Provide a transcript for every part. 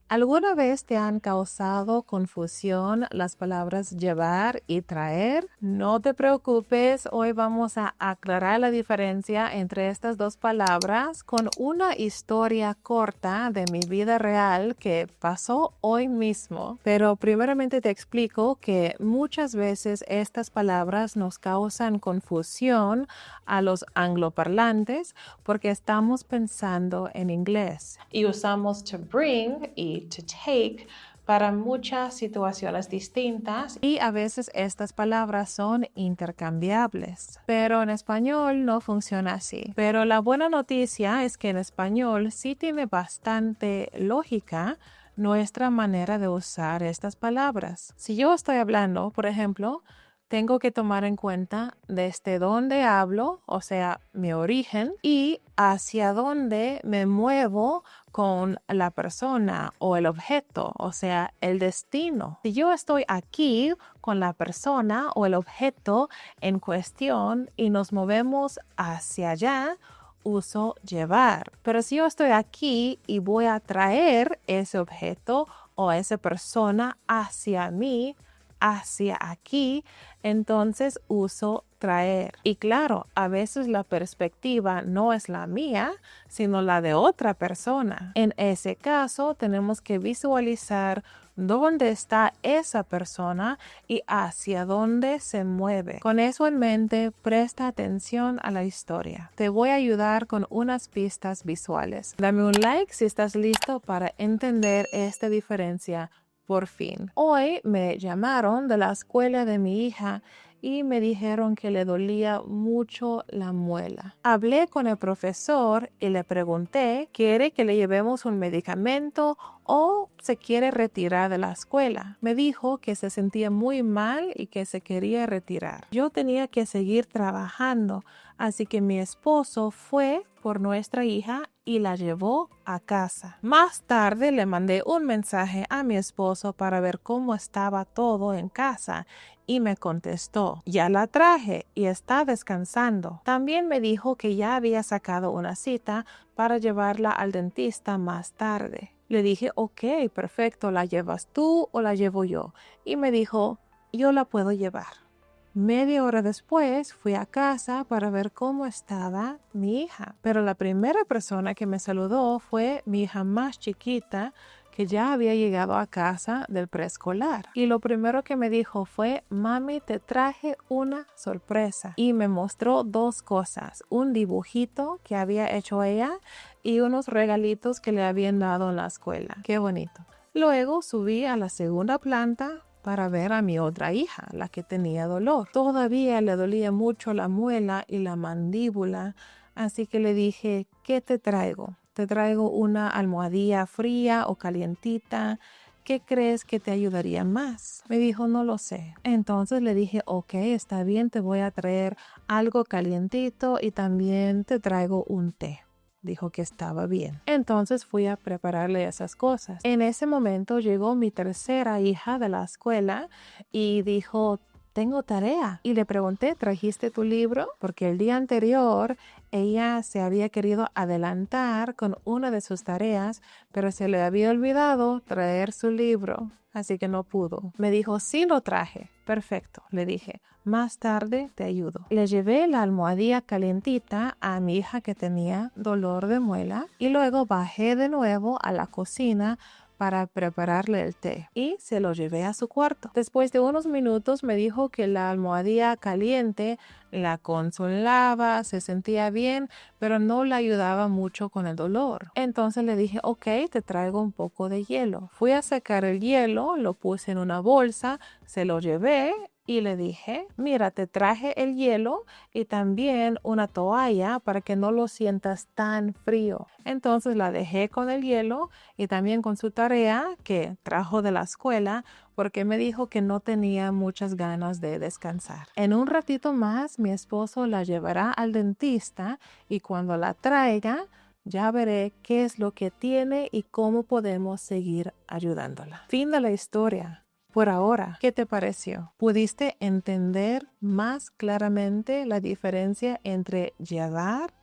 ¿Alguna vez te han causado confusión las palabras llevar y traer? No te preocupes, hoy vamos a aclarar la diferencia entre estas dos palabras con una historia corta de mi vida real que pasó hoy mismo. Pero primeramente te explico que muchas veces estas palabras nos causan confusión a los angloparlantes porque estamos pensando en inglés y usamos to bring y to take para muchas situaciones distintas y a veces estas palabras son intercambiables. Pero en español no funciona así. Pero la buena noticia es que en español sí tiene bastante lógica nuestra manera de usar estas palabras. Si yo estoy hablando, por ejemplo, tengo que tomar en cuenta desde dónde hablo, o sea, mi origen, y hacia dónde me muevo con la persona o el objeto, o sea, el destino. Si yo estoy aquí con la persona o el objeto en cuestión y nos movemos hacia allá, uso llevar. Pero si yo estoy aquí y voy a traer ese objeto o esa persona hacia mí, hacia aquí, entonces uso traer. Y claro, a veces la perspectiva no es la mía, sino la de otra persona. En ese caso, tenemos que visualizar dónde está esa persona y hacia dónde se mueve. Con eso en mente, presta atención a la historia. Te voy a ayudar con unas pistas visuales. Dame un like si estás listo para entender esta diferencia. Por fin. Hoy me llamaron de la escuela de mi hija y me dijeron que le dolía mucho la muela. Hablé con el profesor y le pregunté, ¿quiere que le llevemos un medicamento o se quiere retirar de la escuela? Me dijo que se sentía muy mal y que se quería retirar. Yo tenía que seguir trabajando, así que mi esposo fue por nuestra hija y la llevó a casa. Más tarde le mandé un mensaje a mi esposo para ver cómo estaba todo en casa y me contestó, ya la traje y está descansando. También me dijo que ya había sacado una cita para llevarla al dentista más tarde. Le dije, ok, perfecto, ¿la llevas tú o la llevo yo? Y me dijo, yo la puedo llevar. Media hora después fui a casa para ver cómo estaba mi hija, pero la primera persona que me saludó fue mi hija más chiquita que ya había llegado a casa del preescolar. Y lo primero que me dijo fue, mami, te traje una sorpresa. Y me mostró dos cosas, un dibujito que había hecho ella y unos regalitos que le habían dado en la escuela. Qué bonito. Luego subí a la segunda planta para ver a mi otra hija, la que tenía dolor. Todavía le dolía mucho la muela y la mandíbula, así que le dije, ¿qué te traigo? ¿Te traigo una almohadilla fría o calientita? ¿Qué crees que te ayudaría más? Me dijo, no lo sé. Entonces le dije, ok, está bien, te voy a traer algo calientito y también te traigo un té. Dijo que estaba bien. Entonces fui a prepararle esas cosas. En ese momento llegó mi tercera hija de la escuela y dijo, tengo tarea. Y le pregunté, ¿trajiste tu libro? Porque el día anterior ella se había querido adelantar con una de sus tareas, pero se le había olvidado traer su libro, así que no pudo. Me dijo, sí lo traje. Perfecto, le dije. Más tarde te ayudo. Le llevé la almohadilla calientita a mi hija que tenía dolor de muela y luego bajé de nuevo a la cocina para prepararle el té y se lo llevé a su cuarto. Después de unos minutos me dijo que la almohadilla caliente la consolaba, se sentía bien, pero no le ayudaba mucho con el dolor. Entonces le dije, ok, te traigo un poco de hielo. Fui a sacar el hielo, lo puse en una bolsa, se lo llevé y le dije, mira, te traje el hielo y también una toalla para que no lo sientas tan frío. Entonces la dejé con el hielo y también con su tarea que trajo de la escuela porque me dijo que no tenía muchas ganas de descansar. En un ratito más mi esposo la llevará al dentista y cuando la traiga ya veré qué es lo que tiene y cómo podemos seguir ayudándola. Fin de la historia. Por ahora, ¿qué te pareció? ¿Pudiste entender más claramente la diferencia entre llevar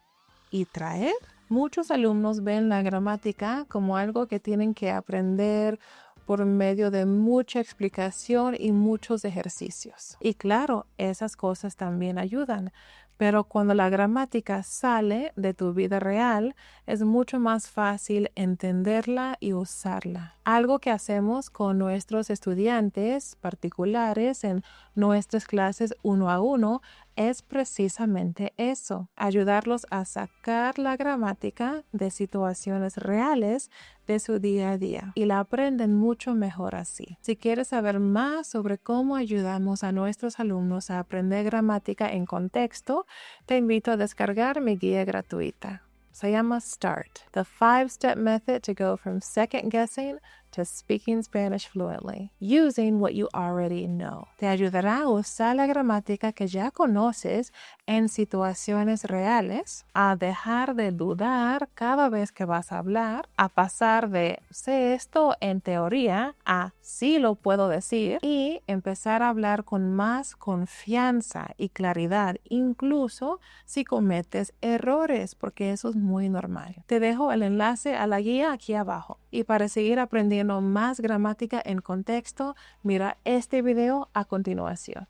y traer? Muchos alumnos ven la gramática como algo que tienen que aprender por medio de mucha explicación y muchos ejercicios. Y claro, esas cosas también ayudan. Pero cuando la gramática sale de tu vida real, es mucho más fácil entenderla y usarla. Algo que hacemos con nuestros estudiantes particulares en nuestras clases 1 a 1 es precisamente eso, ayudarlos a sacar la gramática de situaciones reales de su día a día y la aprenden mucho mejor así. Si quieres saber más sobre cómo ayudamos a nuestros alumnos a aprender gramática en contexto, te invito a descargar mi guía gratuita. Se llama START, the 5-step method to go from second guessing to speaking Spanish fluently, using what you already know. Te ayudará a usar la gramática que ya conoces en situaciones reales, a dejar de dudar cada vez que vas a hablar, a pasar de sé esto en teoría a sí lo puedo decir y empezar a hablar con más confianza y claridad, incluso si cometes errores, porque eso es muy normal. Te dejo el enlace a la guía aquí abajo. Y para seguir aprendiendo más gramática en contexto, mira este video a continuación.